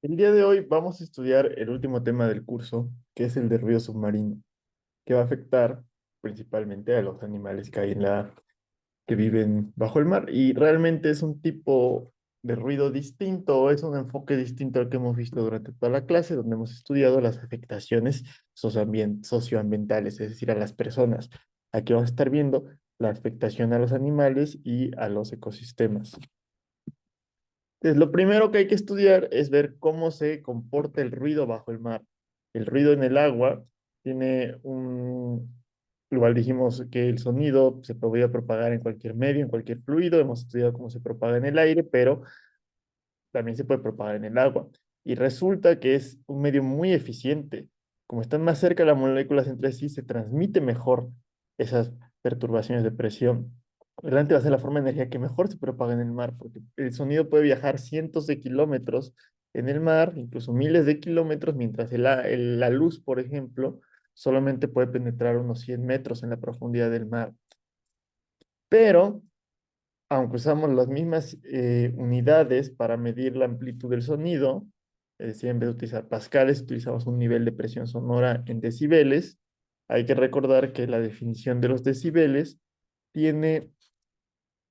El día de hoy vamos a estudiar el último tema del curso, que es el de ruido submarino, que va a afectar principalmente a los animales que hay que viven bajo el mar. Y realmente es un tipo de ruido distinto, es un enfoque distinto al que hemos visto durante toda la clase, donde hemos estudiado las afectaciones socioambientales, es decir, a las personas. Aquí vamos a estar viendo la afectación a los animales y a los ecosistemas. Entonces, lo primero que hay que estudiar es ver cómo se comporta el ruido bajo el mar. El ruido en el agua tiene igual dijimos que el sonido se podría propagar en cualquier medio, en cualquier fluido. Hemos estudiado cómo se propaga en el aire, pero también se puede propagar en el agua. Y resulta que es un medio muy eficiente. Como están más cerca las moléculas entre sí, se transmite mejor esas perturbaciones de presión. Realmente va a ser la forma de energía que mejor se propaga en el mar, porque el sonido puede viajar cientos de kilómetros en el mar, incluso miles de kilómetros, mientras la luz, por ejemplo, solamente puede penetrar unos 100 metros en la profundidad del mar. Pero aunque usamos las mismas unidades para medir la amplitud del sonido, es decir, en vez de utilizar pascales, utilizamos un nivel de presión sonora en decibeles. Hay que recordar que la definición de los decibeles tiene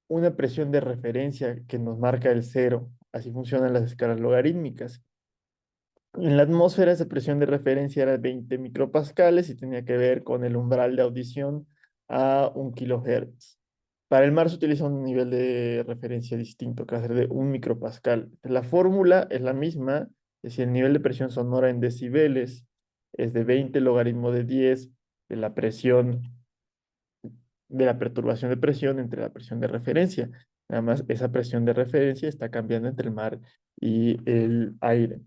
una presión de referencia que nos marca el cero. Así funcionan las escalas logarítmicas. En la atmósfera esa presión de referencia era 20 micropascales y tenía que ver con el umbral de audición a 1 kHz. Para el mar se utiliza un nivel de referencia distinto, que va a ser de 1 micropascal. La fórmula es la misma, es decir, el nivel de presión sonora en decibeles es de 20 logaritmo de 10 de la presión, de la perturbación de presión entre la presión de referencia. Nada más esa presión de referencia está cambiando entre el mar y el aire.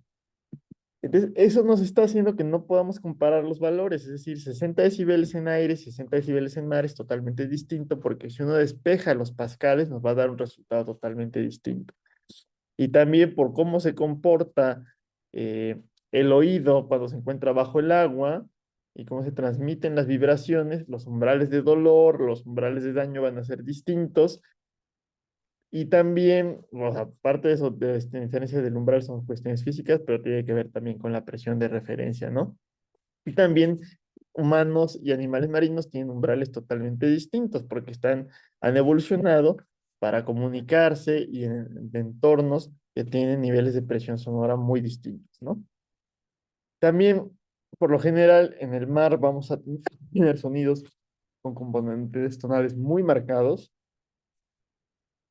Entonces, eso nos está haciendo que no podamos comparar los valores, es decir, 60 decibeles en aire, 60 decibeles en mar es totalmente distinto porque si uno despeja los pascales nos va a dar un resultado totalmente distinto. Y también por cómo se comporta eh, el oído cuando se encuentra bajo el agua y cómo se transmiten las vibraciones, los umbrales de dolor, los umbrales de daño van a ser distintos. Y también, o sea, aparte de eso, de la diferencia del umbral son cuestiones físicas, pero tiene que ver también con la presión de referencia, ¿no? Y también humanos y animales marinos tienen umbrales totalmente distintos porque han evolucionado para comunicarse y en entornos que tienen niveles de presión sonora muy distintos, ¿no? También, por lo general, en el mar vamos a tener sonidos con componentes tonales muy marcados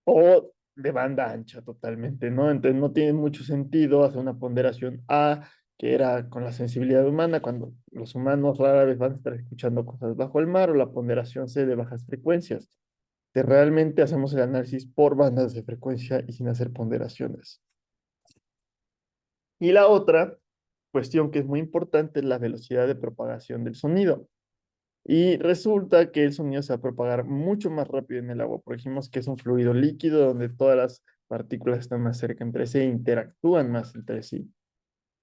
o de banda ancha totalmente, ¿no? Entonces no tiene mucho sentido hacer una ponderación A, que era con la sensibilidad humana, cuando los humanos rara vez van a estar escuchando cosas bajo el mar, o la ponderación C de bajas frecuencias. Que realmente hacemos el análisis por bandas de frecuencia y sin hacer ponderaciones. Y la otra cuestión que es muy importante es la velocidad de propagación del sonido. Y resulta que el sonido se va a propagar mucho más rápido en el agua, porque dijimos que es un fluido líquido donde todas las partículas están más cerca entre sí e interactúan más entre sí.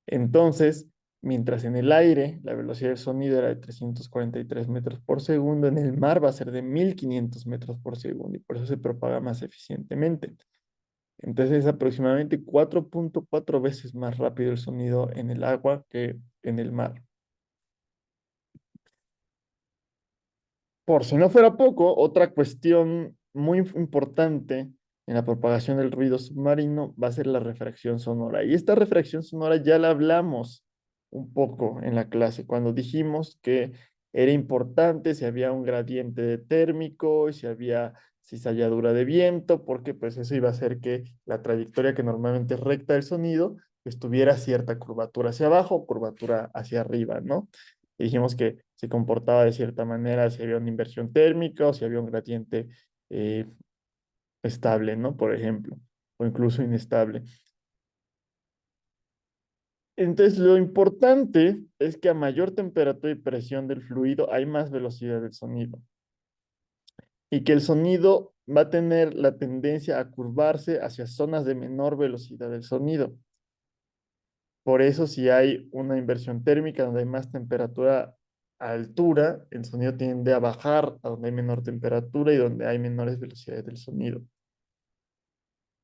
Entonces, mientras en el aire la velocidad del sonido era de 343 metros por segundo, en el mar va a ser de 1500 metros por segundo y por eso se propaga más eficientemente. Entonces es aproximadamente 4.4 veces más rápido el sonido en el agua que en el mar. Por si no fuera poco, otra cuestión muy importante en la propagación del ruido submarino va a ser la refracción sonora. Y esta refracción sonora ya la hablamos un poco en la clase, cuando dijimos que era importante si había un gradiente térmico y si había cizalladura de viento, porque pues eso iba a hacer que la trayectoria que normalmente es recta del sonido pues tuviera cierta curvatura hacia abajo o curvatura hacia arriba, ¿no? Y dijimos que se comportaba de cierta manera si había una inversión térmica o si había un gradiente eh, estable, ¿no? Por ejemplo, o incluso inestable. Entonces, lo importante es que a mayor temperatura y presión del fluido hay más velocidad del sonido y que el sonido va a tener la tendencia a curvarse hacia zonas de menor velocidad del sonido. Por eso, si hay una inversión térmica donde hay más temperatura a altura, el sonido tiende a bajar a donde hay menor temperatura y donde hay menores velocidades del sonido.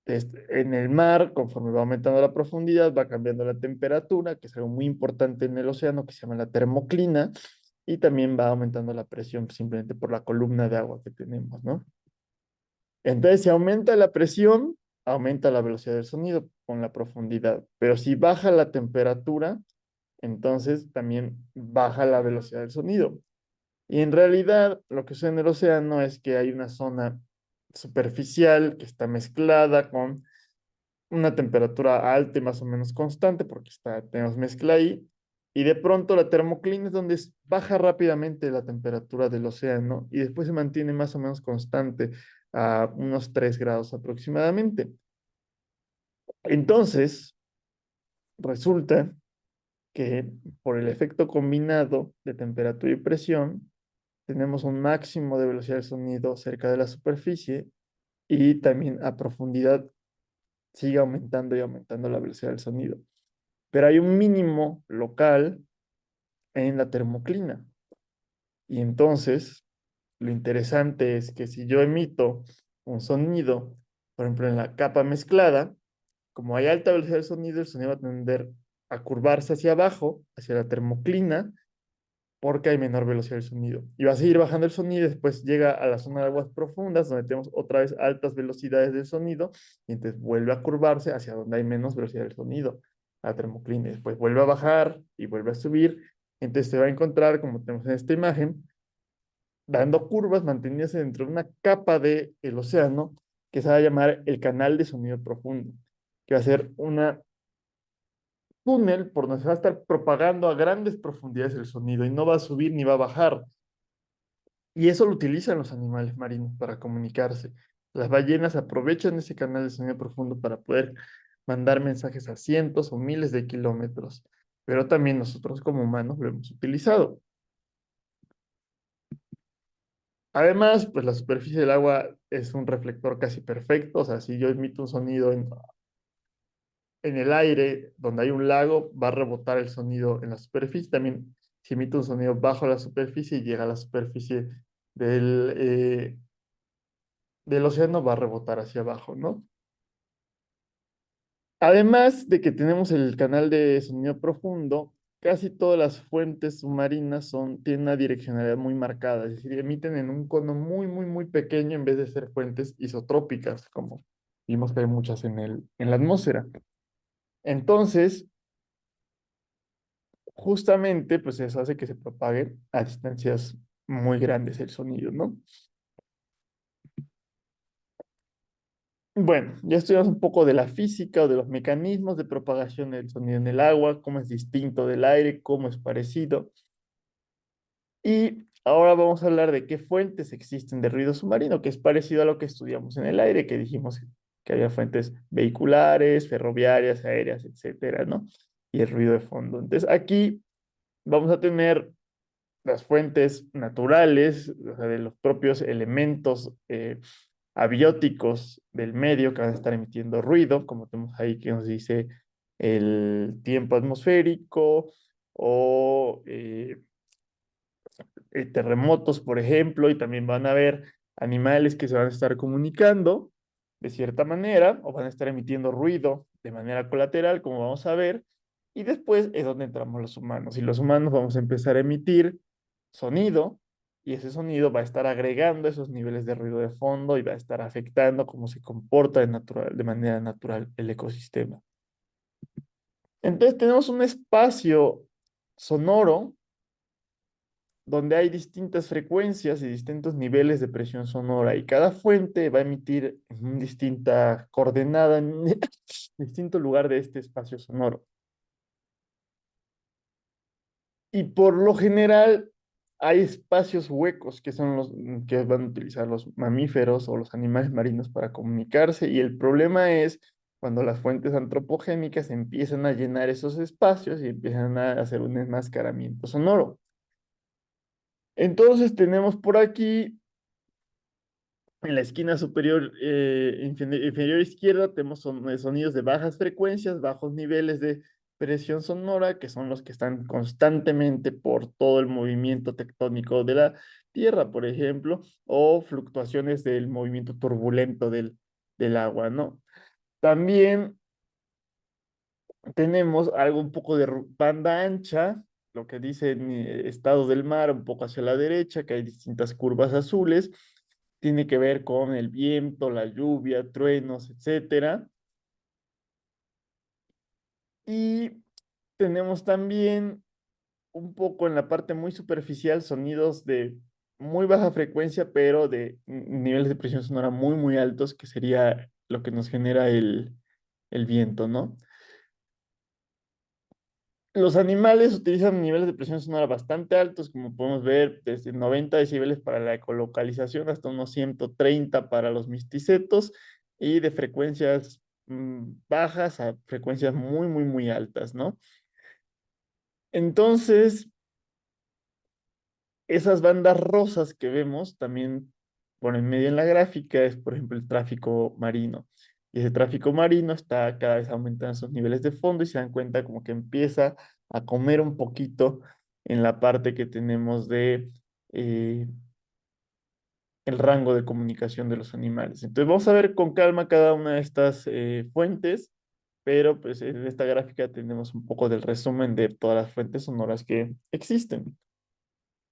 En el mar, conforme va aumentando la profundidad, va cambiando la temperatura, que es algo muy importante en el océano, que se llama la termoclina, y también va aumentando la presión simplemente por la columna de agua que tenemos, ¿no? Entonces, si aumenta la presión, aumenta la velocidad del sonido con la profundidad, pero si baja la temperatura, entonces también baja la velocidad del sonido. Y en realidad, lo que sucede en el océano es que hay una zona superficial que está mezclada con una temperatura alta y más o menos constante, porque tenemos mezcla ahí, y de pronto la termoclina es donde baja rápidamente la temperatura del océano y después se mantiene más o menos constante a unos 3 grados aproximadamente. Entonces, resulta que por el efecto combinado de temperatura y presión, tenemos un máximo de velocidad del sonido cerca de la superficie y también a profundidad sigue aumentando y aumentando la velocidad del sonido. Pero hay un mínimo local en la termoclina. Y entonces, lo interesante es que si yo emito un sonido, por ejemplo, en la capa mezclada, como hay alta velocidad del sonido, el sonido va a tender a curvarse hacia abajo, hacia la termoclina, porque hay menor velocidad del sonido. Y va a seguir bajando el sonido y después llega a la zona de aguas profundas, donde tenemos otra vez altas velocidades del sonido, y entonces vuelve a curvarse hacia donde hay menos velocidad del sonido, la termoclina. Y después vuelve a bajar y vuelve a subir. Entonces se va a encontrar, como tenemos en esta imagen, dando curvas, manteniéndose dentro de una capa del océano que se va a llamar el canal de sonido profundo, que va a ser una túnel por donde se va a estar propagando a grandes profundidades el sonido y no va a subir ni va a bajar. Y eso lo utilizan los animales marinos para comunicarse. Las ballenas aprovechan ese canal de sonido profundo para poder mandar mensajes a cientos o miles de kilómetros, pero también nosotros como humanos lo hemos utilizado. Además, pues la superficie del agua es un reflector casi perfecto, o sea, si yo emito un sonido en el aire donde hay un lago, va a rebotar el sonido en la superficie. También si emito un sonido bajo la superficie y llega a la superficie del, eh, del océano, va a rebotar hacia abajo, ¿no? Además de que tenemos el canal de sonido profundo, casi todas las fuentes submarinas tienen una direccionalidad muy marcada, es decir, emiten en un cono muy, muy, muy pequeño en vez de ser fuentes isotrópicas, como vimos que hay muchas en la atmósfera. Entonces, justamente, pues eso hace que se propague a distancias muy grandes el sonido, ¿no? Bueno, ya estudiamos un poco de la física o de los mecanismos de propagación del sonido en el agua, cómo es distinto del aire, cómo es parecido. Y ahora vamos a hablar de qué fuentes existen de ruido submarino, que es parecido a lo que estudiamos en el aire, que dijimos que había fuentes vehiculares, ferroviarias, aéreas, etcétera, ¿no? Y el ruido de fondo. Entonces, aquí vamos a tener las fuentes naturales, o sea, de los propios elementos abióticos del medio que van a estar emitiendo ruido, como tenemos ahí que nos dice el tiempo atmosférico o terremotos, por ejemplo, y también van a haber animales que se van a estar comunicando de cierta manera o van a estar emitiendo ruido de manera colateral, como vamos a ver, y después es donde entramos los humanos. Y los humanos vamos a empezar a emitir sonido y ese sonido va a estar agregando esos niveles de ruido de fondo y va a estar afectando cómo se comporta de manera natural el ecosistema. Entonces tenemos un espacio sonoro donde hay distintas frecuencias y distintos niveles de presión sonora y cada fuente va a emitir en una distinta coordenada en distinto lugar de este espacio sonoro. Y por lo general hay espacios huecos que son los que van a utilizar los mamíferos o los animales marinos para comunicarse y el problema es cuando las fuentes antropogénicas empiezan a llenar esos espacios y empiezan a hacer un enmascaramiento sonoro. Entonces tenemos por aquí en la esquina superior inferior izquierda tenemos sonidos de bajas frecuencias, bajos niveles de presión sonora, que son los que están constantemente por todo el movimiento tectónico de la Tierra, por ejemplo, o fluctuaciones del movimiento turbulento del agua, ¿no? También tenemos algo un poco de banda ancha, lo que dice en estado del mar, un poco hacia la derecha, que hay distintas curvas azules. Tiene que ver con el viento, la lluvia, truenos, etcétera. Y tenemos también un poco en la parte muy superficial sonidos de muy baja frecuencia, pero de niveles de presión sonora muy, muy altos, que sería lo que nos genera el viento, ¿no? Los animales utilizan niveles de presión sonora bastante altos, como podemos ver, desde 90 decibeles para la ecolocalización hasta unos 130 para los misticetos y de frecuencias bajas a frecuencias muy, muy, muy altas, ¿no? Entonces, esas bandas rosas que vemos también por en medio en la gráfica es, por ejemplo, el tráfico marino. Y ese tráfico marino está cada vez aumentando sus niveles de fondo y se dan cuenta como que empieza a comer un poquito en la parte que tenemos de eh, el rango de comunicación de los animales. Entonces vamos a ver con calma cada una de estas fuentes, pero pues en esta gráfica tenemos un poco del resumen de todas las fuentes sonoras que existen.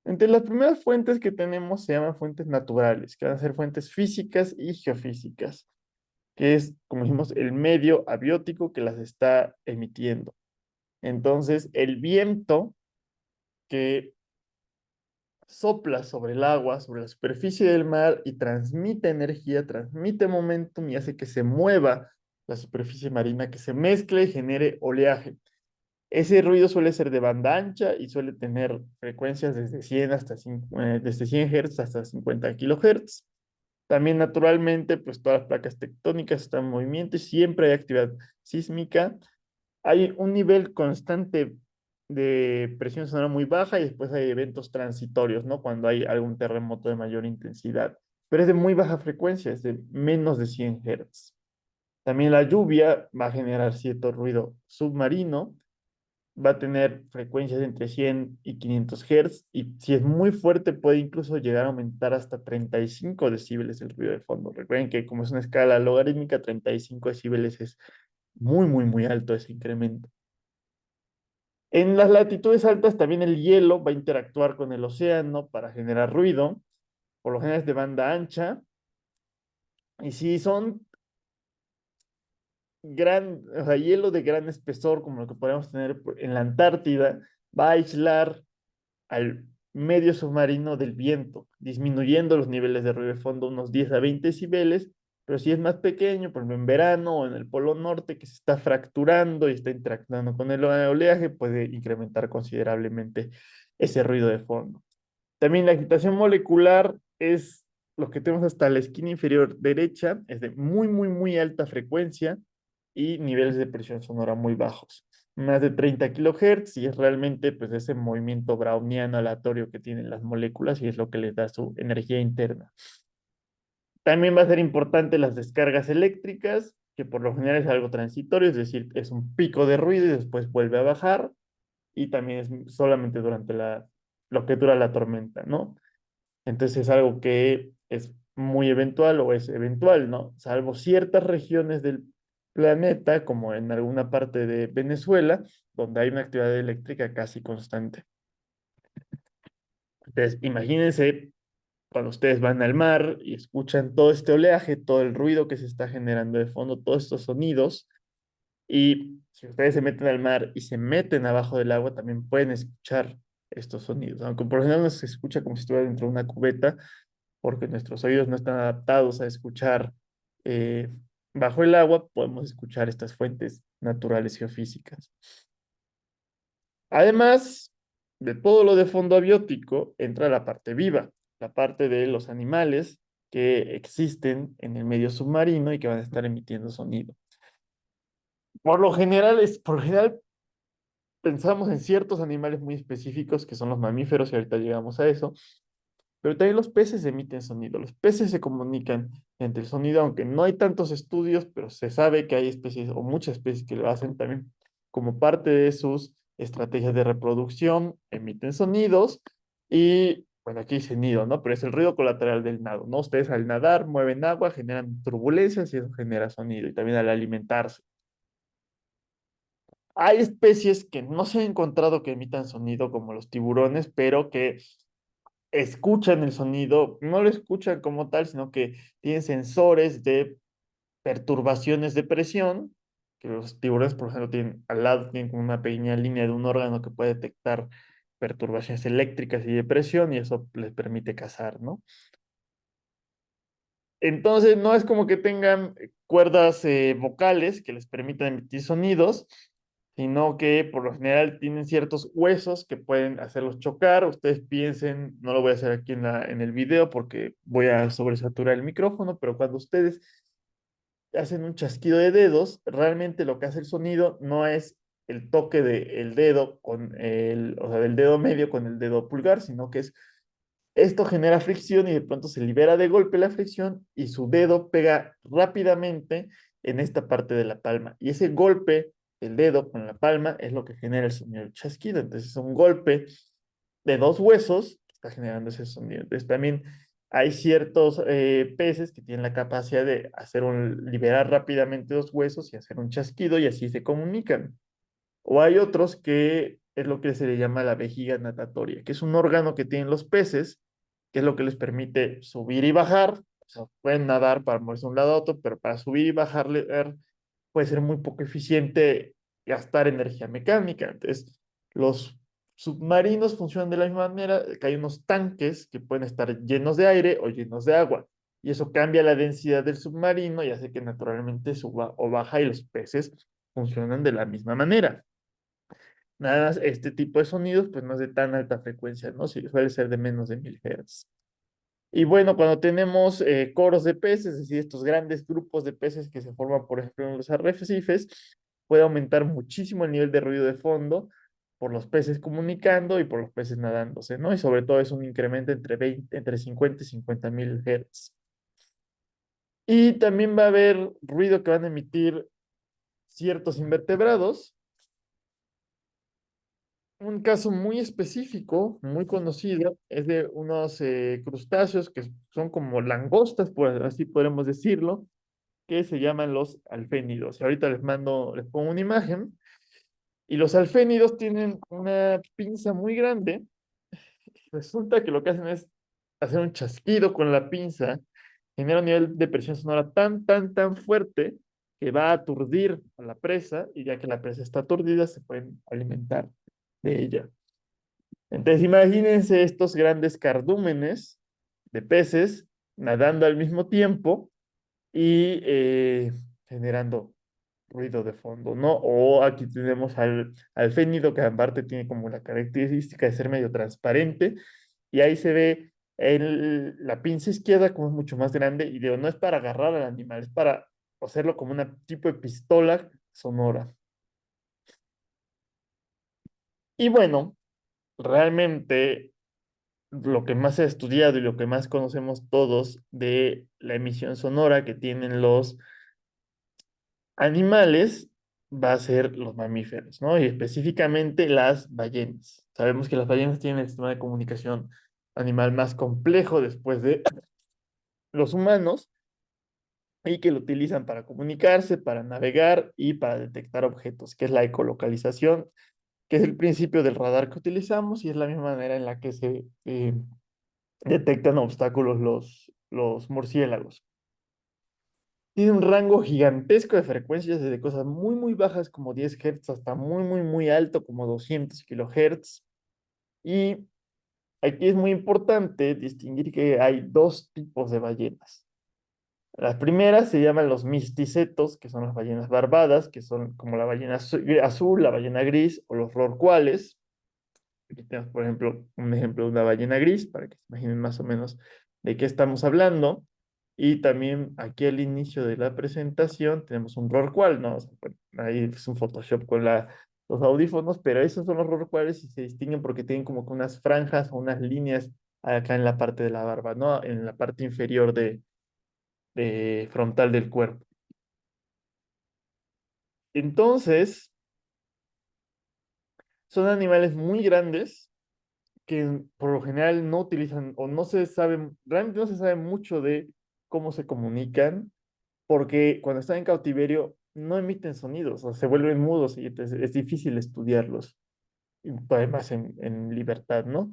Entre las primeras fuentes que tenemos se llaman fuentes naturales, que van a ser fuentes físicas y geofísicas, que es, como dijimos, el medio abiótico que las está emitiendo. Entonces, el viento que sopla sobre el agua, sobre la superficie del mar y transmite energía, transmite momentum y hace que se mueva la superficie marina, que se mezcle y genere oleaje. Ese ruido suele ser de banda ancha y suele tener frecuencias desde 100 hasta desde 100 Hz hasta 50 kHz. También naturalmente, pues todas las placas tectónicas están en movimiento y siempre hay actividad sísmica. Hay un nivel constante de presión sonora muy baja y después hay eventos transitorios, ¿no? Cuando hay algún terremoto de mayor intensidad. Pero es de muy baja frecuencia, es de menos de 100 Hz. También la lluvia va a generar cierto ruido submarino, va a tener frecuencias entre 100 y 500 Hz y si es muy fuerte puede incluso llegar a aumentar hasta 35 decibeles el ruido de fondo. Recuerden que como es una escala logarítmica, 35 decibeles es muy, muy, muy alto ese incremento. En las latitudes altas también el hielo va a interactuar con el océano para generar ruido, por lo general es de banda ancha, y si son o sea, hielo de gran espesor, como lo que podemos tener en la Antártida, va a aislar al medio submarino del viento, disminuyendo los niveles de ruido de fondo unos 10 a 20 decibeles, pero si es más pequeño, por ejemplo en verano o en el Polo Norte, que se está fracturando y está interactuando con el oleaje, puede incrementar considerablemente ese ruido de fondo. También la agitación molecular es lo que tenemos hasta la esquina inferior derecha, es de muy, muy, muy alta frecuencia y niveles de presión sonora muy bajos, más de 30 kilohertz, y es realmente pues ese movimiento browniano aleatorio que tienen las moléculas y es lo que les da su energía interna. También va a ser importante las descargas eléctricas, que por lo general es algo transitorio, es decir, es un pico de ruido y después vuelve a bajar, y también es solamente durante lo que dura la tormenta, ¿no? Entonces es algo que es muy eventual o es eventual, ¿no? Salvo ciertas regiones del planeta, como en alguna parte de Venezuela, donde hay una actividad eléctrica casi constante. Entonces, imagínense cuando ustedes van al mar y escuchan todo este oleaje, todo el ruido que se está generando de fondo, todos estos sonidos, y si ustedes se meten al mar y se meten abajo del agua, también pueden escuchar estos sonidos, aunque por lo general no se escucha como si estuviera dentro de una cubeta, porque nuestros oídos no están adaptados a escuchar eh, bajo el agua, podemos escuchar estas fuentes naturales geofísicas. Además de todo lo de fondo abiótico, entra la parte viva, la parte de los animales que existen en el medio submarino y que van a estar emitiendo sonido. Por lo general pensamos en ciertos animales muy específicos que son los mamíferos y ahorita llegamos a eso, pero también los peces emiten sonido. Los peces se comunican entre el sonido, aunque no hay tantos estudios, pero se sabe que hay especies o muchas especies que lo hacen también como parte de sus estrategias de reproducción, emiten sonidos y bueno, aquí dice nido, ¿no? Pero es el ruido colateral del nado, ¿no? Ustedes al nadar mueven agua, generan turbulencias y eso genera sonido, y también al alimentarse. Hay especies que no se ha encontrado que emitan sonido como los tiburones, pero que escuchan el sonido, no lo escuchan como tal, sino que tienen sensores de perturbaciones de presión, que los tiburones, por ejemplo, tienen al lado, tienen como una pequeña línea de un órgano que puede detectar perturbaciones eléctricas y de presión, y eso les permite cazar, ¿no? Entonces, no es como que tengan cuerdas vocales que les permitan emitir sonidos, sino que por lo general tienen ciertos huesos que pueden hacerlos chocar. Ustedes piensen, no lo voy a hacer aquí en el video porque voy a sobresaturar el micrófono, pero cuando ustedes hacen un chasquido de dedos, realmente lo que hace el sonido no es el toque del dedo o sea, del dedo medio con el dedo pulgar, sino que es esto genera fricción y de pronto se libera de golpe la fricción y su dedo pega rápidamente en esta parte de la palma. Y ese golpe, el dedo con la palma, es lo que genera el sonido del chasquido. Entonces es un golpe de dos huesos que está generando ese sonido. Entonces también hay ciertos peces que tienen la capacidad de liberar rápidamente dos huesos y hacer un chasquido y así se comunican. O hay otros que es lo que se le llama la vejiga natatoria, que es un órgano que tienen los peces, que es lo que les permite subir y bajar. O sea, pueden nadar para moverse de un lado a otro, pero para subir y bajar puede ser muy poco eficiente gastar energía mecánica. Entonces, los submarinos funcionan de la misma manera, que hay unos tanques que pueden estar llenos de aire o llenos de agua. Y eso cambia la densidad del submarino y hace que naturalmente suba o baja y los peces funcionan de la misma manera. Nada más, este tipo de sonidos, pues no es de tan alta frecuencia, ¿no? Sí, suele ser de menos de 1000 Hz. Y bueno, cuando tenemos coros de peces, es decir, estos grandes grupos de peces que se forman, por ejemplo, en los arrecifes, puede aumentar muchísimo el nivel de ruido de fondo por los peces comunicando y por los peces nadándose, ¿no? Y sobre todo es un incremento entre 50 y 50.000 Hz. Y también va a haber ruido que van a emitir ciertos invertebrados. Un caso muy específico, muy conocido, es de unos crustáceos que son como langostas, por así podemos decirlo, que se llaman los alfénidos. Y ahorita les pongo una imagen. Y los alfénidos tienen una pinza muy grande. Resulta que lo que hacen es hacer un chasquido con la pinza, genera un nivel de presión sonora tan fuerte que va a aturdir a la presa, y ya que la presa está aturdida, se pueden alimentar de ella. Entonces, imagínense estos grandes cardúmenes de peces nadando al mismo tiempo y generando ruido de fondo, ¿no? O aquí tenemos al fénido, que aparte tiene como la característica de ser medio transparente, y ahí se ve la pinza izquierda como es mucho más grande, y digo, no es para agarrar al animal, es para hacerlo como una tipo de pistola sonora. Y bueno, realmente lo que más se ha estudiado y lo que más conocemos todos de la emisión sonora que tienen los animales va a ser los mamíferos, ¿no? Y específicamente las ballenas. Sabemos que las ballenas tienen el sistema de comunicación animal más complejo después de los humanos y que lo utilizan para comunicarse, para navegar y para detectar objetos, que es la ecolocalización, que es el principio del radar que utilizamos y es la misma manera en la que se detectan obstáculos los murciélagos. Tiene un rango gigantesco de frecuencias, desde cosas muy bajas como 10 Hz hasta muy alto como 200 kHz. Y aquí es muy importante distinguir que hay dos tipos de ballenas. Las primeras se llaman los misticetos, que son las ballenas barbadas, que son como la ballena azul, la ballena gris o los rorcuales. Aquí tenemos, por ejemplo, un ejemplo de una ballena gris, para que se imaginen más o menos de qué estamos hablando. Y también aquí al inicio de la presentación tenemos un rorcual, ¿no? O sea, bueno, ahí es un Photoshop con los audífonos, pero esos son los rorcuales y se distinguen porque tienen como que unas franjas o unas líneas acá en la parte de la barba, ¿no? En la parte inferior de frontal del cuerpo. Entonces, son animales muy grandes que por lo general no utilizan o no se sabe, realmente no se sabe mucho de cómo se comunican, porque cuando están en cautiverio no emiten sonidos, o se vuelven mudos y entonces es difícil estudiarlos, y además en libertad, ¿no?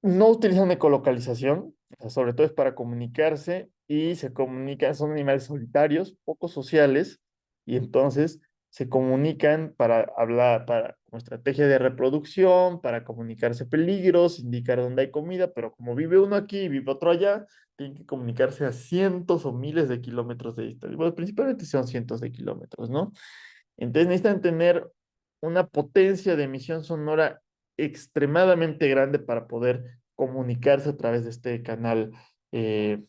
No utilizan ecolocalización, o sea, sobre todo es para comunicarse y se comunican, son animales solitarios, poco sociales, y entonces se comunican para hablar, para como estrategia de reproducción, para comunicarse peligros, indicar dónde hay comida, pero como vive uno aquí y vive otro allá, tienen que comunicarse a cientos o miles de kilómetros de distancia. Bueno, principalmente son cientos de kilómetros, ¿no? Entonces necesitan tener una potencia de emisión sonora extremadamente grande para poder comunicarse a través de este canal, eh,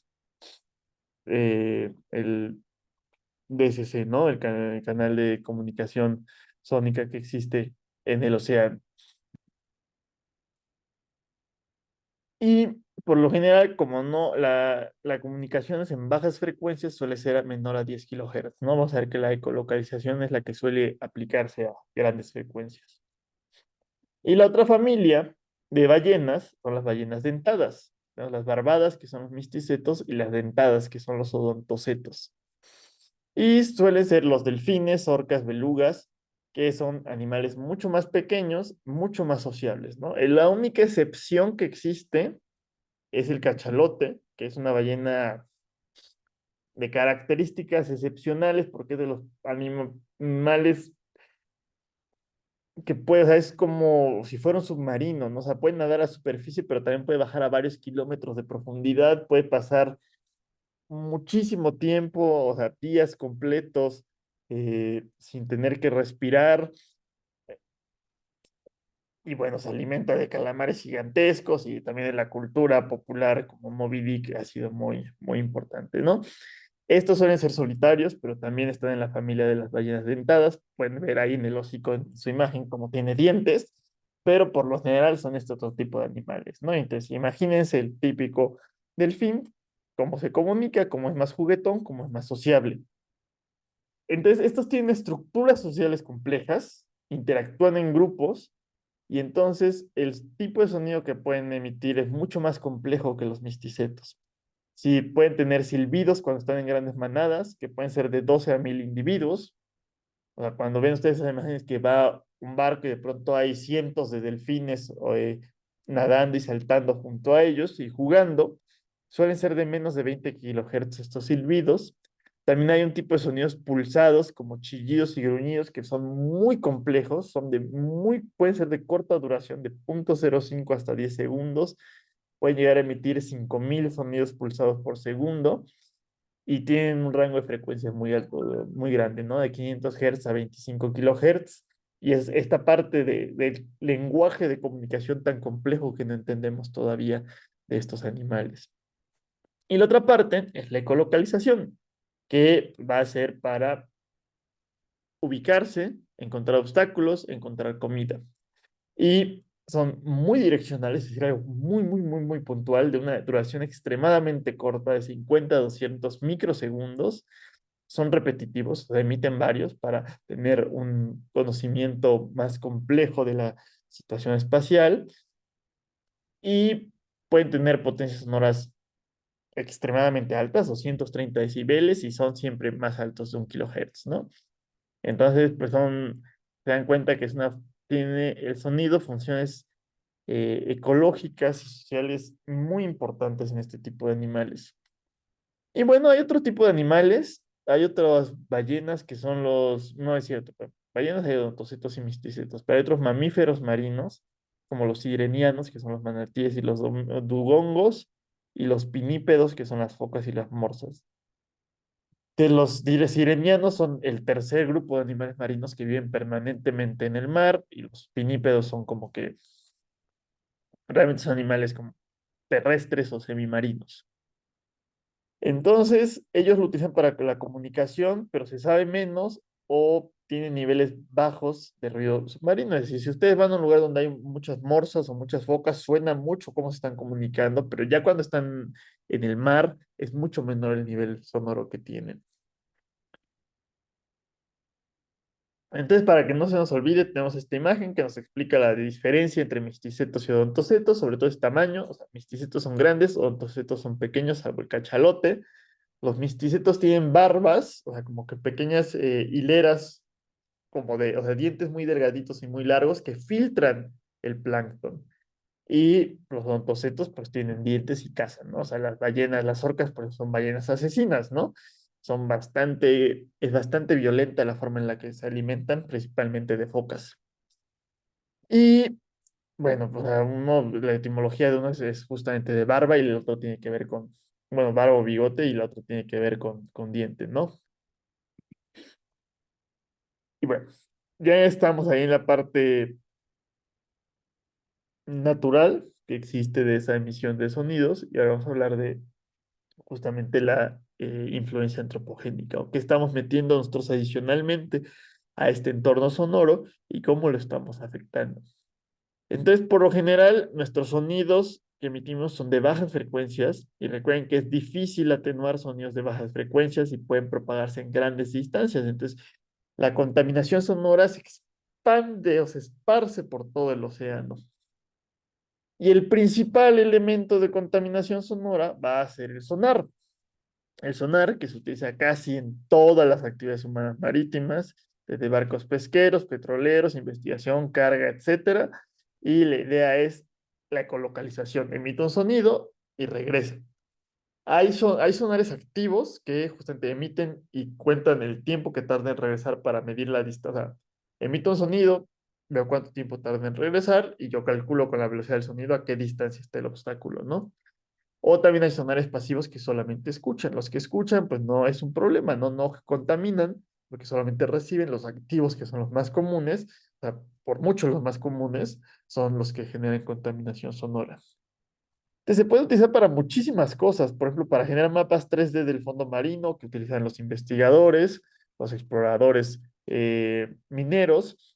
el DSC, ¿no? El canal de comunicación sónica que existe en el océano. Y por lo general, como no, la comunicación es en bajas frecuencias, suele ser menor a 10 kilohertz, ¿no? Vamos a ver que la ecolocalización es la que suele aplicarse a grandes frecuencias. Y la otra familia de ballenas son las ballenas dentadas, ¿no? Las barbadas, que son los misticetos, y las dentadas, que son los odontocetos. Y suelen ser los delfines, orcas, belugas, que son animales mucho más pequeños, mucho más sociables, ¿no? La única excepción que existe es el cachalote, que es una ballena de características excepcionales porque es de los animales que puede, o sea, es como si fuera un submarino, ¿no? O sea, puede nadar a superficie, pero también puede bajar a varios kilómetros de profundidad, puede pasar muchísimo tiempo, o sea, días completos sin tener que respirar. Y bueno, se alimenta de calamares gigantescos y también de la cultura popular como Moby Dick ha sido muy, muy importante, ¿no? Estos suelen ser solitarios, pero también están en la familia de las ballenas dentadas. Pueden ver ahí en el hocico en su imagen como tiene dientes, pero por lo general son este otro tipo de animales, ¿no? Entonces, imagínense el típico delfín, cómo se comunica, cómo es más juguetón, cómo es más sociable. Entonces, estos tienen estructuras sociales complejas, interactúan en grupos y entonces el tipo de sonido que pueden emitir es mucho más complejo que los misticetos. Sí, pueden tener silbidos cuando están en grandes manadas, que pueden ser de 12 a 1000 individuos. O sea, cuando ven ustedes esas imágenes que va un barco y de pronto hay cientos de delfines nadando y saltando junto a ellos y jugando, suelen ser de menos de 20 kilohertz estos silbidos. También hay un tipo de sonidos pulsados como chillidos y gruñidos que son muy complejos, pueden ser de corta duración, de 0.05 hasta 10 segundos, pueden llegar a emitir 5000 sonidos pulsados por segundo y tienen un rango de frecuencia muy alto, muy grande, ¿no? De 500 Hz a 25 kilohertz. Y es esta parte del lenguaje de comunicación tan complejo que no entendemos todavía de estos animales. Y la otra parte es la ecolocalización, que va a ser para ubicarse, encontrar obstáculos, encontrar comida. Y son muy direccionales, es decir, algo muy, muy, muy, muy puntual, de una duración extremadamente corta, de 50 a 200 microsegundos. Son repetitivos, se emiten varios para tener un conocimiento más complejo de la situación espacial y pueden tener potencias sonoras extremadamente altas, 230 decibeles, y son siempre más altos de 1 kilohertz, ¿no? Entonces, pues se dan cuenta que tiene el sonido funciones ecológicas y sociales muy importantes en este tipo de animales. Y bueno, hay otro tipo de animales, hay otras ballenas que son no es cierto, pero ballenas hay odontocitos y misticetos, pero hay otros mamíferos marinos, como los sirenianos, que son los manatíes y los dugongos, y los pinípedos, que son las focas y las morsas. De los sirenianos son el tercer grupo de animales marinos que viven permanentemente en el mar, y los pinípedos son como que realmente son animales como terrestres o semimarinos. Entonces, ellos lo utilizan para la comunicación, pero se sabe menos o tienen niveles bajos de ruido submarino. Es decir, si ustedes van a un lugar donde hay muchas morsas o muchas focas, suena mucho cómo se están comunicando, pero ya cuando están en el mar es mucho menor el nivel sonoro que tienen. Entonces, para que no se nos olvide, tenemos esta imagen que nos explica la diferencia entre misticetos y odontocetos, sobre todo ese tamaño. O sea, misticetos son grandes, odontocetos son pequeños, salvo el cachalote. Los misticetos tienen barbas, o sea, como que pequeñas hileras, como de, o sea, dientes muy delgaditos y muy largos que filtran el plancton. Y los odontocetos pues tienen dientes y cazan, ¿no? O sea, las ballenas, las orcas pues son ballenas asesinas, ¿no? Es bastante violenta la forma en la que se alimentan, principalmente de focas. Y bueno, pues la etimología de uno es justamente de barba y el otro tiene que ver con, bueno, barba o bigote y el otro tiene que ver con diente, ¿no? Y bueno, ya estamos ahí en la parte natural que existe de esa emisión de sonidos y ahora vamos a hablar de justamente la influencia antropogénica o qué estamos metiendo nosotros adicionalmente a este entorno sonoro y cómo lo estamos afectando. Entonces, por lo general, nuestros sonidos que emitimos son de bajas frecuencias y recuerden que es difícil atenuar sonidos de bajas frecuencias y pueden propagarse en grandes distancias. Entonces, la contaminación sonora se expande o se esparce por todo el océano. Y el principal elemento de contaminación sonora va a ser el sonar. El sonar, que se utiliza casi en todas las actividades humanas marítimas, desde barcos pesqueros, petroleros, investigación, carga, etcétera. Y la idea es la ecolocalización. Emite un sonido y regresa. Hay sonares activos que justamente emiten y cuentan el tiempo que tarda en regresar para medir la distancia. O sea, emito un sonido, veo cuánto tiempo tarda en regresar y yo calculo con la velocidad del sonido a qué distancia está el obstáculo, ¿no? O también hay sonares pasivos que solamente escuchan. Los que escuchan, pues no es un problema, no contaminan, porque solamente reciben. Los activos, que son los más comunes, o sea, por mucho los más comunes, son los que generan contaminación sonora. Entonces, se puede utilizar para muchísimas cosas, por ejemplo, para generar mapas 3D del fondo marino que utilizan los investigadores, los exploradores mineros,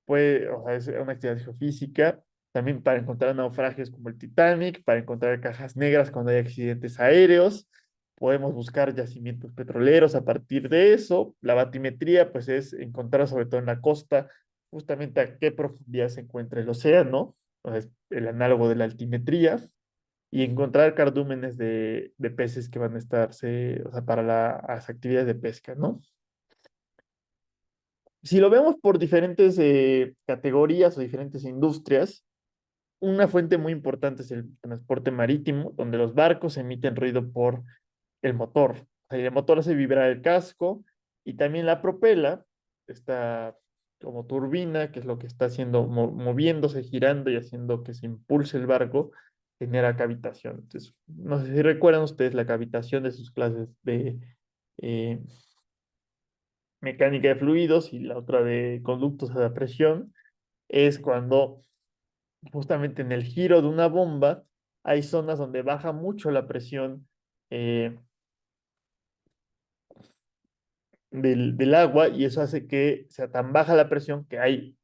o sea, es una actividad geofísica, también para encontrar naufragios como el Titanic, para encontrar cajas negras cuando hay accidentes aéreos, podemos buscar yacimientos petroleros a partir de eso. La batimetría, pues es encontrar sobre todo en la costa justamente a qué profundidad se encuentra el océano, o sea, es el análogo de la altimetría, y encontrar cardúmenes de peces que van a estarse, o sea, para las actividades de pesca, ¿no? Si lo vemos por diferentes categorías o diferentes industrias, una fuente muy importante es el transporte marítimo, donde los barcos emiten ruido por el motor. O sea, y el motor hace vibrar el casco y también la propela, esta como turbina, que es lo que está haciendo, moviéndose, girando y haciendo que se impulse el barco, genera cavitación. Entonces, no sé si recuerdan ustedes la cavitación de sus clases de eh, mecánica de fluidos y la otra de conductos a la presión, es cuando justamente en el giro de una bomba hay zonas donde baja mucho la presión eh, del agua y eso hace que sea tan baja la presión que hay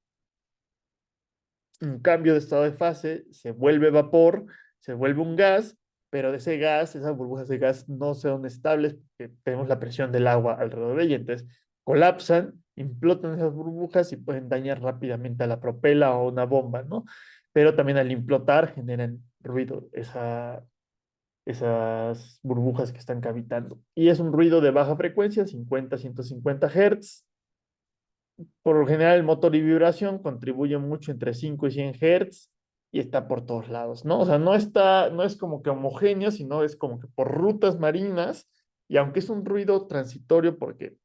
un cambio de estado de fase, se vuelve vapor, se vuelve un gas, pero de ese gas, esas burbujas de gas no son estables porque tenemos la presión del agua alrededor de ella, entonces colapsan, implotan esas burbujas y pueden dañar rápidamente a la propela o una bomba, ¿no? Pero también al implotar generan ruido, esas burbujas que están cavitando. Y es un ruido de baja frecuencia, 50, 150 Hz. Por lo general, el motor y vibración contribuye mucho entre 5 y 100 Hz y está por todos lados, ¿no? O sea, no es como que homogéneo, sino es como que por rutas marinas y aunque es un ruido transitorio porque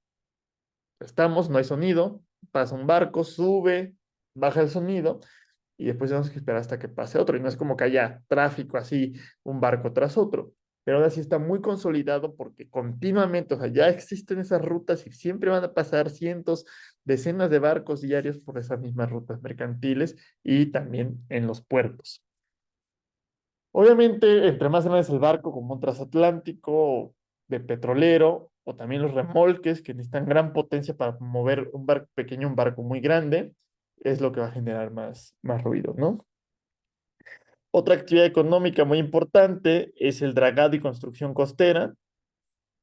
no hay sonido, pasa un barco, sube, baja el sonido y después tenemos que esperar hasta que pase otro. Y no es como que haya tráfico así, un barco tras otro. Pero ahora sí está muy consolidado porque continuamente, o sea, ya existen esas rutas y siempre van a pasar cientos, decenas de barcos diarios por esas mismas rutas mercantiles y también en los puertos. Obviamente, entre más grande es el barco, como un transatlántico de petrolero, o también los remolques que necesitan gran potencia para mover un barco pequeño, un barco muy grande, es lo que va a generar más ruido, ¿no? Otra actividad económica muy importante es el dragado y construcción costera,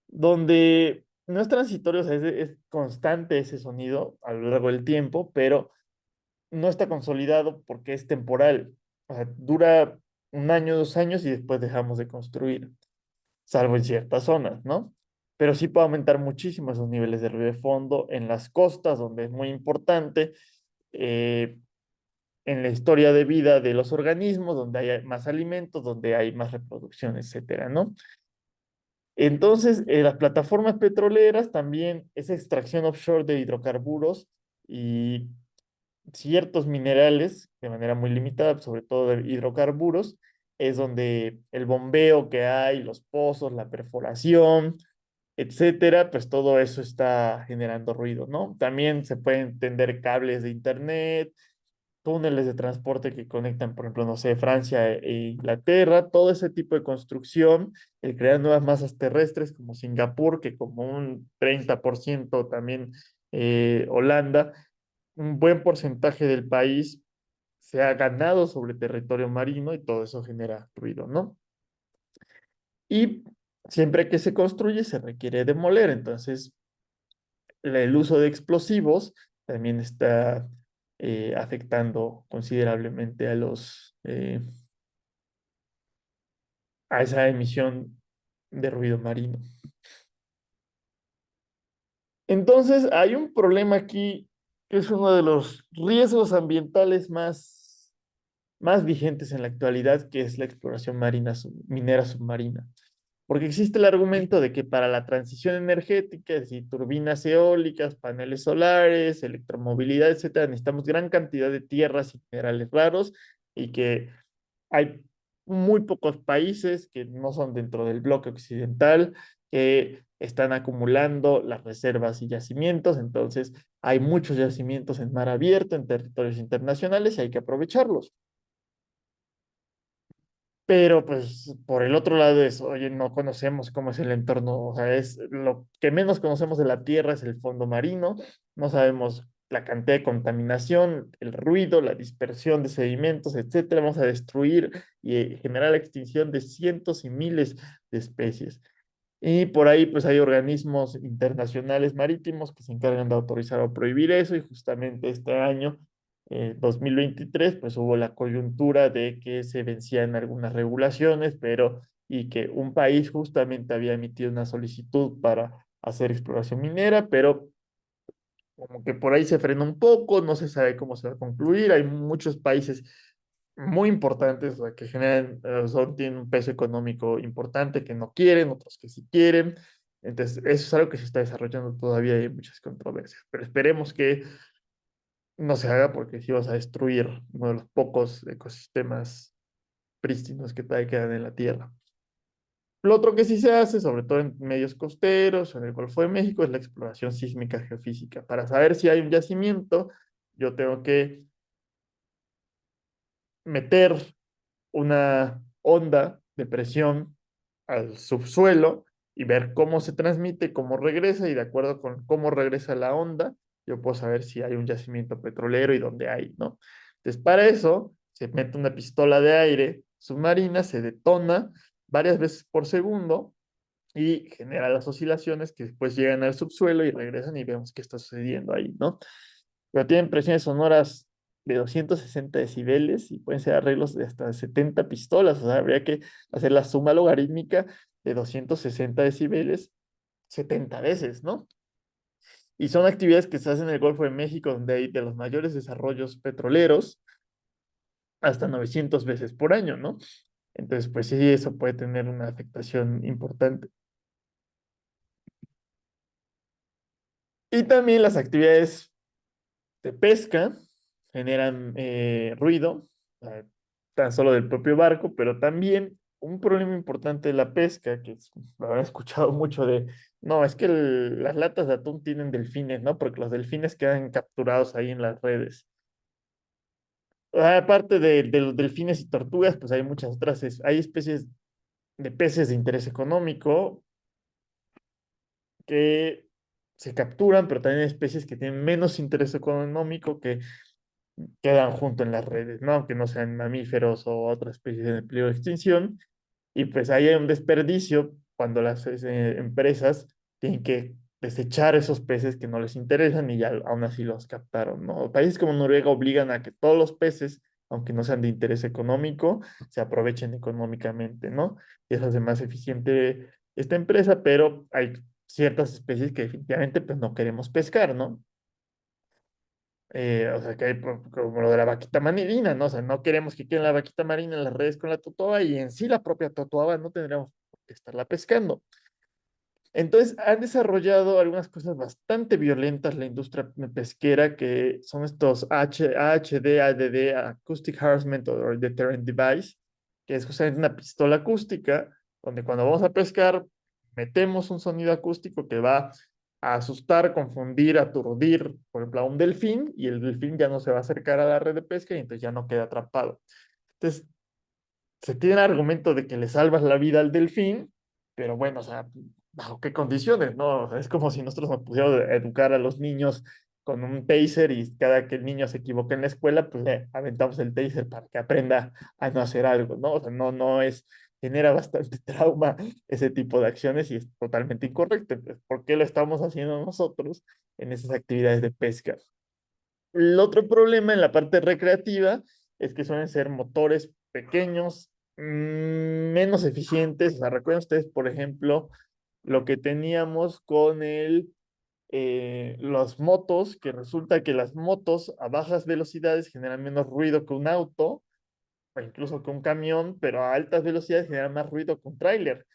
donde no es transitorio, o sea, es constante ese sonido a lo largo del tiempo, pero no está consolidado porque es temporal. O sea, dura un año, 2 años y después dejamos de construir, salvo en ciertas zonas, ¿no? Pero sí puede aumentar muchísimo esos niveles de ruido de fondo en las costas, donde es muy importante, eh, en la historia de vida de los organismos, donde hay más alimentos, donde hay más reproducción, etcétera, ¿no? Entonces, las plataformas petroleras también, esa extracción offshore de hidrocarburos y ciertos minerales de manera muy limitada, sobre todo de hidrocarburos, es donde el bombeo que hay, los pozos, la perforación, etcétera, pues todo eso está generando ruido, ¿no? También se pueden tender cables de internet, túneles de transporte que conectan, por ejemplo, no sé, Francia e Inglaterra, todo ese tipo de construcción, el crear nuevas masas terrestres como Singapur, que como un 30% también Holanda, un buen porcentaje del país se ha ganado sobre territorio marino y todo eso genera ruido, ¿no? Y siempre que se construye se requiere demoler, entonces el uso de explosivos también está afectando considerablemente a esa emisión de ruido marino. Entonces, hay un problema aquí que es uno de los riesgos ambientales más vigentes en la actualidad, que es la exploración marina, minera submarina. Porque existe el argumento de que para la transición energética, es decir, turbinas eólicas, paneles solares, electromovilidad, etcétera, necesitamos gran cantidad de tierras y minerales raros y que hay muy pocos países que no son dentro del bloque occidental que están acumulando las reservas y yacimientos, entonces hay muchos yacimientos en mar abierto, en territorios internacionales y hay que aprovecharlos. Pero pues por el otro lado es, oye, no conocemos cómo es el entorno, o sea, es lo que menos conocemos de la Tierra es el fondo marino, no sabemos la cantidad de contaminación, el ruido, la dispersión de sedimentos, etcétera. Vamos a destruir y generar la extinción de cientos y miles de especies. Y por ahí pues hay organismos internacionales marítimos que se encargan de autorizar o prohibir eso y justamente este año, 2023, pues hubo la coyuntura de que se vencían algunas regulaciones, pero y que un país justamente había emitido una solicitud para hacer exploración minera, pero como que por ahí se frena un poco, no se sabe cómo se va a concluir, hay muchos países muy importantes, o sea, que generan, tienen un peso económico importante, que no quieren, otros que sí quieren. Entonces, eso es algo que se está desarrollando todavía y hay muchas controversias. Pero esperemos que no se haga porque si vas a destruir uno de los pocos ecosistemas prístinos que todavía quedan en la Tierra. Lo otro que sí se hace, sobre todo en medios costeros o en el Golfo de México, es la exploración sísmica geofísica. Para saber si hay un yacimiento, yo tengo que meter una onda de presión al subsuelo y ver cómo se transmite, cómo regresa, y de acuerdo con cómo regresa la onda, yo puedo saber si hay un yacimiento petrolero y dónde hay, ¿no? Entonces, para eso, se mete una pistola de aire submarina, se detona varias veces por segundo y genera las oscilaciones que después llegan al subsuelo y regresan y vemos qué está sucediendo ahí, ¿no? Pero tienen presiones sonoras de 260 decibeles y pueden ser arreglos de hasta 70 pistolas, o sea, habría que hacer la suma logarítmica de 260 decibeles 70 veces, ¿no? Y son actividades que se hacen en el Golfo de México, donde hay de los mayores desarrollos petroleros, hasta 900 veces por año, ¿no? Entonces, pues sí, eso puede tener una afectación importante. Y también las actividades de pesca generan ruido, tan solo del propio barco, pero también un problema importante de la pesca, que lo habrán escuchado mucho de, no, es que las latas de atún tienen delfines, ¿no? Porque los delfines quedan capturados ahí en las redes. Aparte de los delfines y tortugas, pues hay muchas otras, hay especies de peces de interés económico que se capturan, pero también hay especies que tienen menos interés económico que quedan junto en las redes, ¿no? Aunque no sean mamíferos o otras especies en peligro de extinción. Y pues ahí hay un desperdicio cuando las empresas tienen que desechar esos peces que no les interesan y ya aún así los captaron, ¿no? Países como Noruega obligan a que todos los peces, aunque no sean de interés económico, se aprovechen económicamente, ¿no? Y eso hace más eficiente esta empresa, pero hay ciertas especies que definitivamente pues no queremos pescar, ¿no? O sea, que hay como lo de la vaquita marina, ¿no? O sea, no queremos que quede la vaquita marina en las redes con la totoaba y en sí la propia totoaba no tendríamos por qué estarla pescando. Entonces, han desarrollado algunas cosas bastante violentas la industria pesquera, que son estos AHD, ADD, Acoustic Harassment or Deterrent Device, que es justamente una pistola acústica, donde cuando vamos a pescar, metemos un sonido acústico que va a asustar, confundir, aturdir, por ejemplo, a un delfín, y el delfín ya no se va a acercar a la red de pesca y entonces ya no queda atrapado. Entonces, se tiene el argumento de que le salvas la vida al delfín, pero bueno, o sea, ¿bajo qué condiciones, no? O sea, es como si nosotros nos pusiéramos a educar a los niños con un taser y cada que el niño se equivoca en la escuela, pues le aventamos el taser para que aprenda a no hacer algo, ¿no? O sea, no es, genera bastante trauma ese tipo de acciones y es totalmente incorrecto. Entonces, ¿por qué lo estamos haciendo nosotros en esas actividades de pesca? El otro problema en la parte recreativa es que suelen ser motores pequeños, menos eficientes. O sea, recuerden ustedes, por ejemplo, lo que teníamos con los motos, que resulta que las motos a bajas velocidades generan menos ruido que un auto o incluso que un camión, pero a altas velocidades generan más ruido que un tráiler,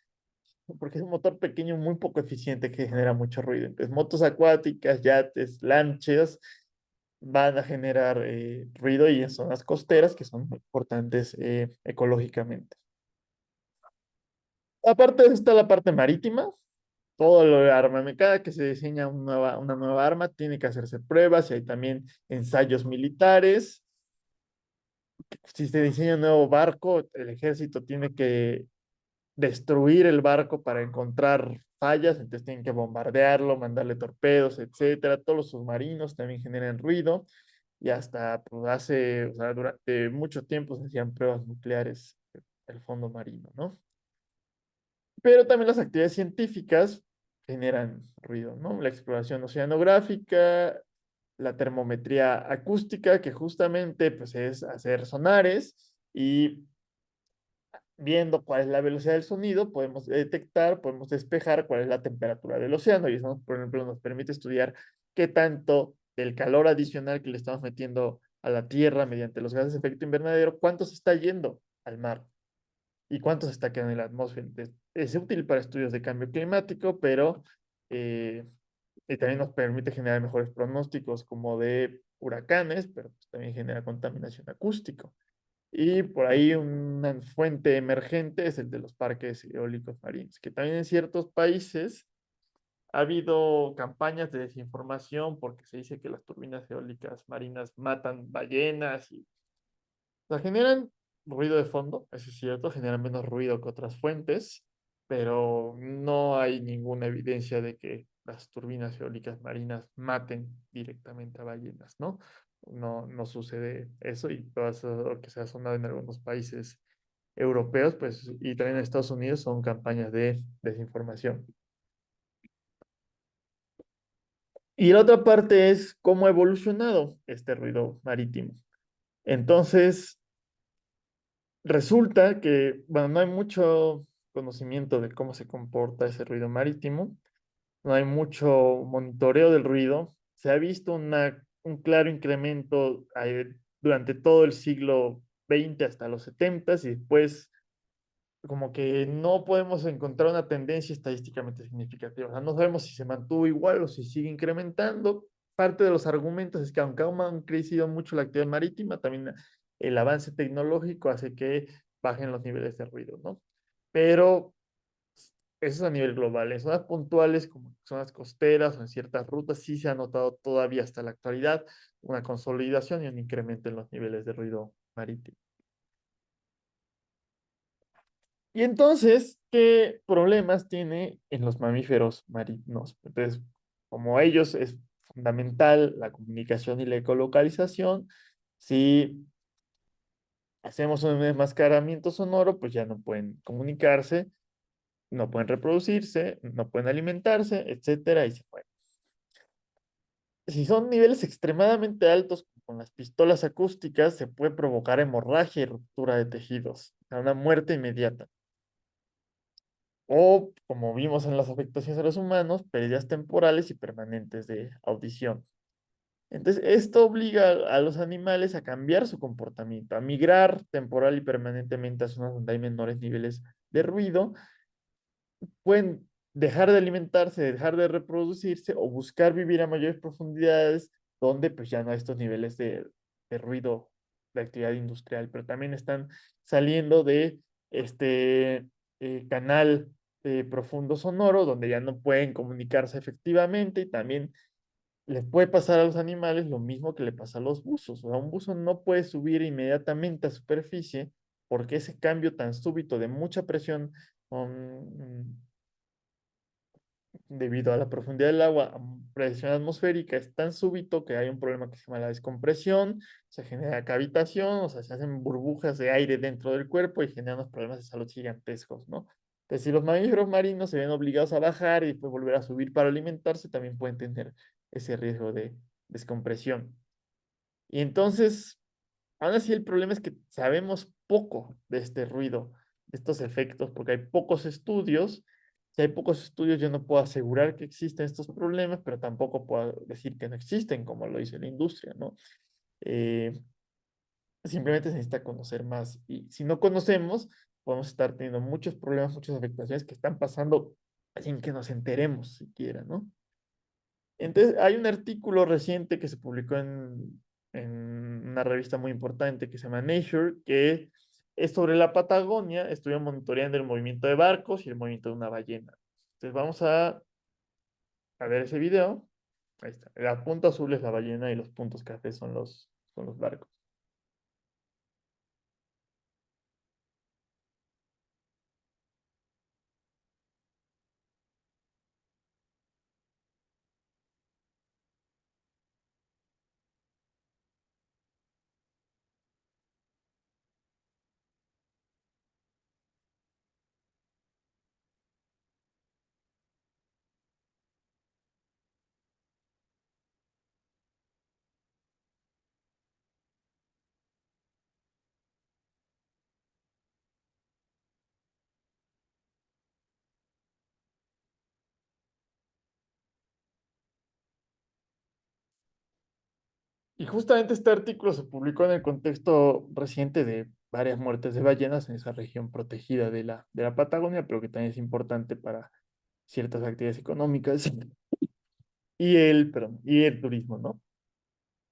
porque es un motor pequeño muy poco eficiente que genera mucho ruido. Entonces, motos acuáticas, yates, lanchas van a generar ruido y en zonas costeras que son muy importantes ecológicamente. Aparte de eso está la parte marítima, todo lo de armamento, cada que se diseña una nueva arma tiene que hacerse pruebas y hay también ensayos militares. Si se diseña un nuevo barco, el ejército tiene que destruir el barco para encontrar fallas, entonces tienen que bombardearlo, mandarle torpedos, etcétera. Todos los submarinos también generan ruido y hasta pues, o sea, durante mucho tiempo se hacían pruebas nucleares del fondo marino, ¿no? Pero también las actividades científicas generan ruido, ¿no? La exploración oceanográfica, la termometría acústica, que justamente pues es hacer sonares y viendo cuál es la velocidad del sonido, podemos detectar, podemos despejar cuál es la temperatura del océano y eso, por ejemplo, nos permite estudiar qué tanto del calor adicional que le estamos metiendo a la Tierra mediante los gases de efecto invernadero, cuánto se está yendo al mar y cuánto se está quedando en la atmósfera. Entonces, es útil para estudios de cambio climático, pero eh, y también nos permite generar mejores pronósticos como de huracanes, pero pues, también genera contaminación acústica. Y por ahí una fuente emergente es el de los parques eólicos marinos, que también en ciertos países ha habido campañas de desinformación porque se dice que las turbinas eólicas marinas matan ballenas y o sea, generan ruido de fondo, eso es cierto, generan menos ruido que otras fuentes, pero no hay ninguna evidencia de que las turbinas eólicas marinas maten directamente a ballenas, ¿no? No sucede eso y todo eso lo que se ha sonado en algunos países europeos, pues, y también en Estados Unidos son campañas de desinformación. Y la otra parte es cómo ha evolucionado este ruido marítimo. Entonces, resulta que, bueno, no hay mucho conocimiento de cómo se comporta ese ruido marítimo, no hay mucho monitoreo del ruido. Se ha visto un claro incremento durante todo el siglo XX hasta los 70 y después como que no podemos encontrar una tendencia estadísticamente significativa. O sea, no sabemos si se mantuvo igual o si sigue incrementando. Parte de los argumentos es que aunque aún han crecido mucho la actividad marítima, también el avance tecnológico hace que bajen los niveles de ruido, ¿no? Pero eso es a nivel global. En zonas puntuales, como zonas costeras o en ciertas rutas, sí se ha notado todavía hasta la actualidad una consolidación y un incremento en los niveles de ruido marítimo. Y entonces, ¿qué problemas tiene en los mamíferos marinos? Entonces, como ellos es fundamental la comunicación y la ecolocalización, si hacemos un enmascaramiento sonoro, pues ya no pueden comunicarse, no pueden reproducirse, no pueden alimentarse, etcétera, y se mueren. Si son niveles extremadamente altos, con las pistolas acústicas, se puede provocar hemorragia y ruptura de tejidos, o sea, una muerte inmediata. O, como vimos en las afectaciones a los humanos, pérdidas temporales y permanentes de audición. Entonces, esto obliga a los animales a cambiar su comportamiento, a migrar temporal y permanentemente a zonas donde hay menores niveles de ruido. Pueden dejar de alimentarse, dejar de reproducirse o buscar vivir a mayores profundidades donde pues ya no hay estos niveles de ruido de actividad industrial, pero también están saliendo de este canal profundo sonoro donde ya no pueden comunicarse efectivamente y también les puede pasar a los animales lo mismo que le pasa a los buzos. O sea, un buzo no puede subir inmediatamente a superficie porque ese cambio tan súbito de mucha presión debido a la profundidad del agua, a presión atmosférica, es tan súbito que hay un problema que se llama la descompresión, se genera cavitación, o sea, se hacen burbujas de aire dentro del cuerpo y generan unos problemas de salud gigantescos, ¿no? Entonces, si los mamíferos marinos se ven obligados a bajar y después volver a subir para alimentarse, también pueden tener ese riesgo de descompresión. Y entonces, aún así, el problema es que sabemos poco de este ruido, de estos efectos, porque hay pocos estudios. Si hay pocos estudios, yo no puedo asegurar que existen estos problemas, pero tampoco puedo decir que no existen, como lo dice la industria, ¿no? Eh, Simplemente se necesita conocer más. Y si no conocemos, podemos estar teniendo muchos problemas, muchas afectaciones que están pasando sin que nos enteremos siquiera, ¿no? Entonces, hay un artículo reciente que se publicó en una revista muy importante que se llama Nature, que es sobre la Patagonia. Estuvieron monitoreando el movimiento de barcos y el movimiento de una ballena. Entonces, vamos a ver ese video. Ahí está. El punto azul es la ballena y los puntos cafés son los barcos. Y justamente este artículo se publicó en el contexto reciente de varias muertes de ballenas en esa región protegida de la Patagonia, pero que también es importante para ciertas actividades económicas y el turismo, ¿no?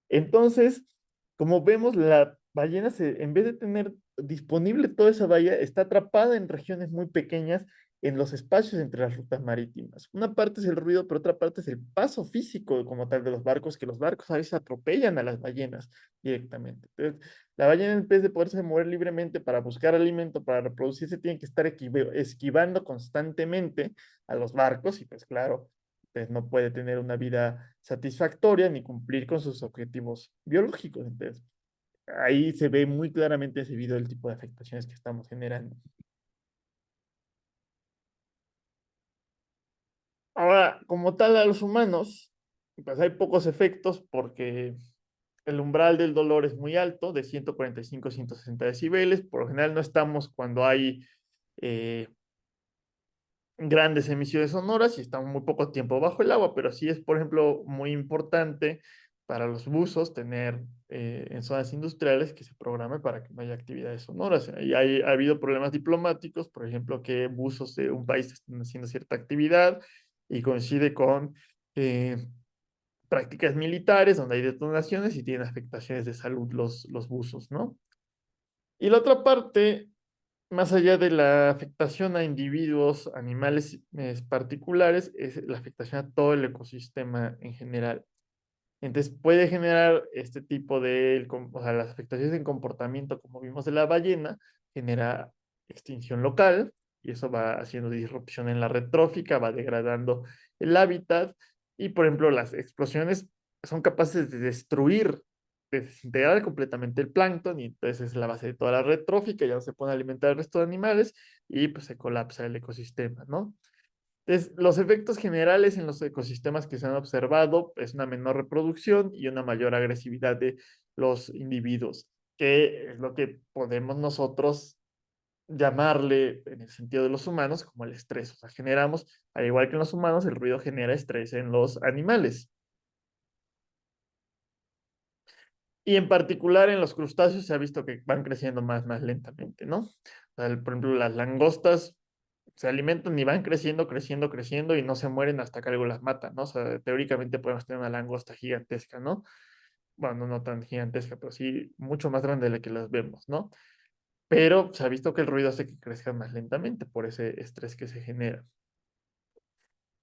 Entonces, como vemos, la ballena, en vez de tener disponible toda esa bahía, está atrapada en regiones muy pequeñas en los espacios entre las rutas marítimas. Una parte es el ruido, pero otra parte es el paso físico como tal de los barcos, que los barcos a veces atropellan a las ballenas directamente. Entonces, la ballena, en vez de poderse mover libremente para buscar alimento, para reproducirse, tiene que estar esquivando constantemente a los barcos y pues claro, pues no puede tener una vida satisfactoria ni cumplir con sus objetivos biológicos. Entonces, ahí se ve muy claramente exhibido el tipo de afectaciones que estamos generando. Ahora, como tal, a los humanos, pues hay pocos efectos porque el umbral del dolor es muy alto, de 145 a 160 decibeles. Por lo general no estamos cuando hay eh, grandes emisiones sonoras y estamos muy poco tiempo bajo el agua, pero sí es, por ejemplo, muy importante para los buzos tener en zonas industriales que se programe para que no haya actividades sonoras. Y ha habido problemas diplomáticos, por ejemplo, que buzos de un país están haciendo cierta actividad y coincide con prácticas militares donde hay detonaciones y tienen afectaciones de salud los buzos, ¿no? Y la otra parte más allá de la afectación a individuos, animales particulares, es la afectación a todo el ecosistema en general. Entonces puede generar este tipo o sea, las afectaciones en comportamiento, como vimos de la ballena, genera extinción local y eso va haciendo disrupción en la red trófica, va degradando el hábitat y, por ejemplo, las explosiones son capaces de destruir, de desintegrar completamente el plancton y entonces es la base de toda la red trófica, ya no se puede alimentar el resto de animales y pues se colapsa el ecosistema, ¿no? Entonces, los efectos generales en los ecosistemas que se han observado es una menor reproducción y una mayor agresividad de los individuos, que es lo que podemos nosotros llamarle en el sentido de los humanos como el estrés. O sea, generamos, al igual que en los humanos, el ruido genera estrés en los animales. Y en particular en los crustáceos se ha visto que van creciendo más lentamente, ¿no? O sea, por ejemplo, las langostas se alimentan y van creciendo y no se mueren hasta que algo las mata, ¿no? O sea, teóricamente podemos tener una langosta gigantesca, ¿no? Bueno, no tan gigantesca, pero sí mucho más grande de la que las vemos, ¿no? Pero se ha visto que el ruido hace que crezcan más lentamente por ese estrés que se genera.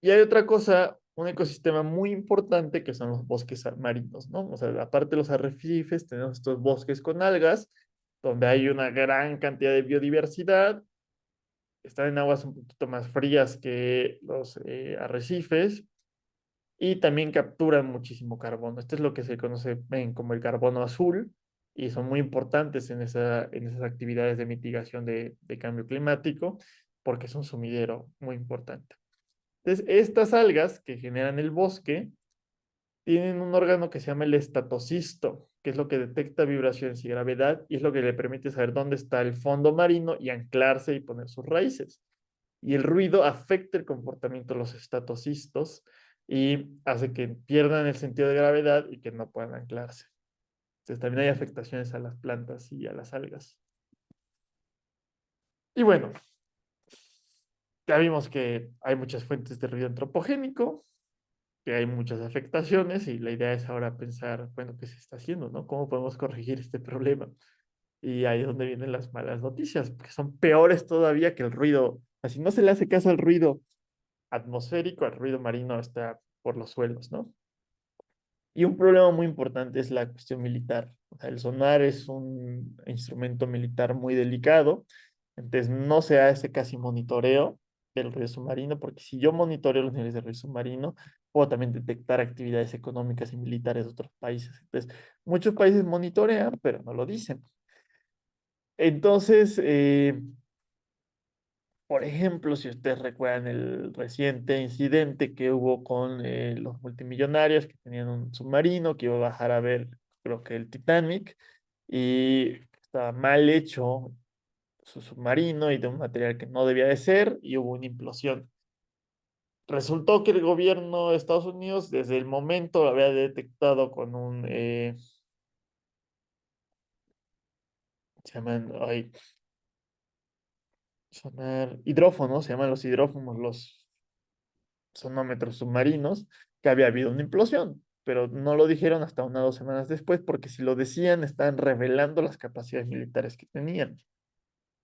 Y hay otra cosa, un ecosistema muy importante que son los bosques marinos, ¿no? O sea, aparte de los arrecifes, tenemos estos bosques con algas, donde hay una gran cantidad de biodiversidad, están en aguas un poquito más frías que los arrecifes y también capturan muchísimo carbono. Esto es lo que se conoce como el carbono azul y son muy importantes en esas actividades de mitigación de cambio climático porque es un sumidero muy importante. Entonces, estas algas que generan el bosque tienen un órgano que se llama el estatocisto, que es lo que detecta vibraciones y gravedad y es lo que le permite saber dónde está el fondo marino y anclarse y poner sus raíces. Y el ruido afecta el comportamiento de los estatocistos y hace que pierdan el sentido de gravedad y que no puedan anclarse. Entonces, también hay afectaciones a las plantas y a las algas. Y bueno, ya vimos que hay muchas fuentes de ruido antropogénico, que hay muchas afectaciones y la idea es ahora pensar, bueno, ¿qué se está haciendo, no? ¿Cómo podemos corregir este problema? Y ahí es donde vienen las malas noticias, porque son peores todavía que el ruido. Así no se le hace caso al ruido atmosférico, al ruido marino está por los suelos, ¿no? Y un problema muy importante es la cuestión militar. O sea, el sonar es un instrumento militar muy delicado, entonces no se hace casi monitoreo del ruido submarino, porque si yo monitoreo los niveles de ruido submarino, puedo también detectar actividades económicas y militares de otros países. Entonces, muchos países monitorean, pero no lo dicen. Entonces, por ejemplo, si ustedes recuerdan el reciente incidente que hubo con los multimillonarios que tenían un submarino que iba a bajar a ver, creo que el Titanic, y estaba mal hecho su submarino y de un material que no debía de ser, y hubo una implosión. Resultó que el gobierno de Estados Unidos desde el momento lo había detectado con un, se llaman, ay, sonar, hidrófonos, se llaman los hidrófonos, los sonómetros submarinos, que había habido una implosión, pero no lo dijeron hasta 1 o 2 semanas después, porque si lo decían, estaban revelando las capacidades militares que tenían.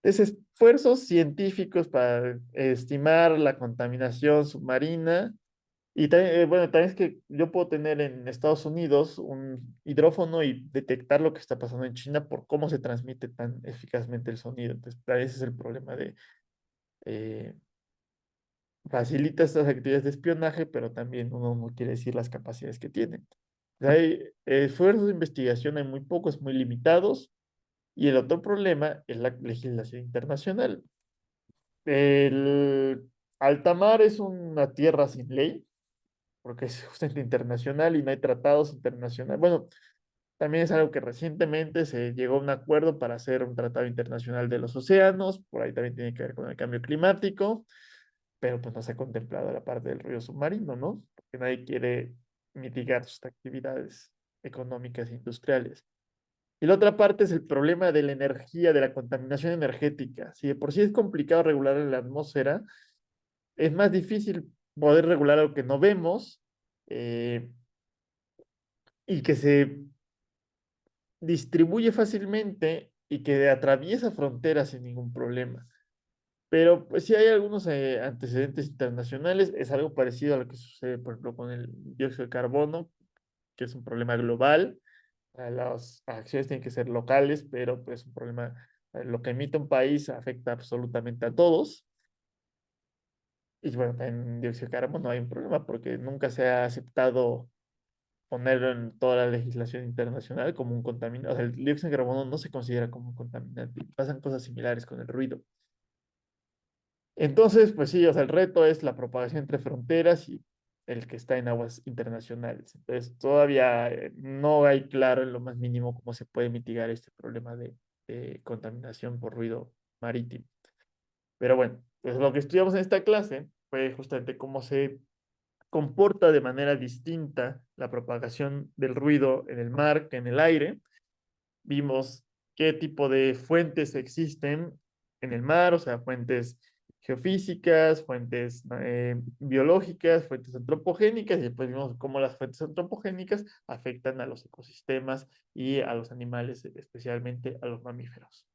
Entonces, esfuerzos científicos para estimar la contaminación submarina. Y también, bueno, también es que yo puedo tener en Estados Unidos un hidrófono y detectar lo que está pasando en China por cómo se transmite tan eficazmente el sonido. Entonces, ese es el problema de eh, facilita estas actividades de espionaje, pero también uno no quiere decir las capacidades que tienen. Hay esfuerzos de investigación, hay muy pocos, muy limitados, y el otro problema es la legislación internacional. El alta mar es una tierra sin ley, porque es justamente internacional y no hay tratados internacionales. Bueno, también es algo que recientemente se llegó a un acuerdo para hacer un tratado internacional de los océanos, por ahí también tiene que ver con el cambio climático, pero pues no se ha contemplado la parte del río submarino, ¿no? Porque nadie quiere mitigar sus actividades económicas e industriales. Y la otra parte es el problema de la energía, de la contaminación energética. Si de por sí es complicado regular en la atmósfera, es más difícil poder regular algo que no vemos eh, y que se distribuye fácilmente y que atraviesa fronteras sin ningún problema. Pero pues sí hay algunos antecedentes internacionales, es algo parecido a lo que sucede, por ejemplo, con el dióxido de carbono, que es un problema global. Las acciones tienen que ser locales, pero pues un problema, lo que emite un país afecta absolutamente a todos. Y bueno, en dióxido de carbono no hay un problema porque nunca se ha aceptado ponerlo en toda la legislación internacional como un contaminante. O sea, el dióxido de carbono no se considera como un contaminante. Pasan cosas similares con el ruido. Entonces, pues sí, o sea, el reto es la propagación entre fronteras y el que está en aguas internacionales. Entonces, todavía no hay claro en lo más mínimo cómo se puede mitigar este problema de contaminación por ruido marítimo. Pero bueno, pues lo que estudiamos en esta clase fue justamente cómo se comporta de manera distinta la propagación del ruido en el mar que en el aire. Vimos qué tipo de fuentes existen en el mar, o sea, fuentes geofísicas, fuentes biológicas, fuentes antropogénicas, y después vimos cómo las fuentes antropogénicas afectan a los ecosistemas y a los animales, especialmente a los mamíferos.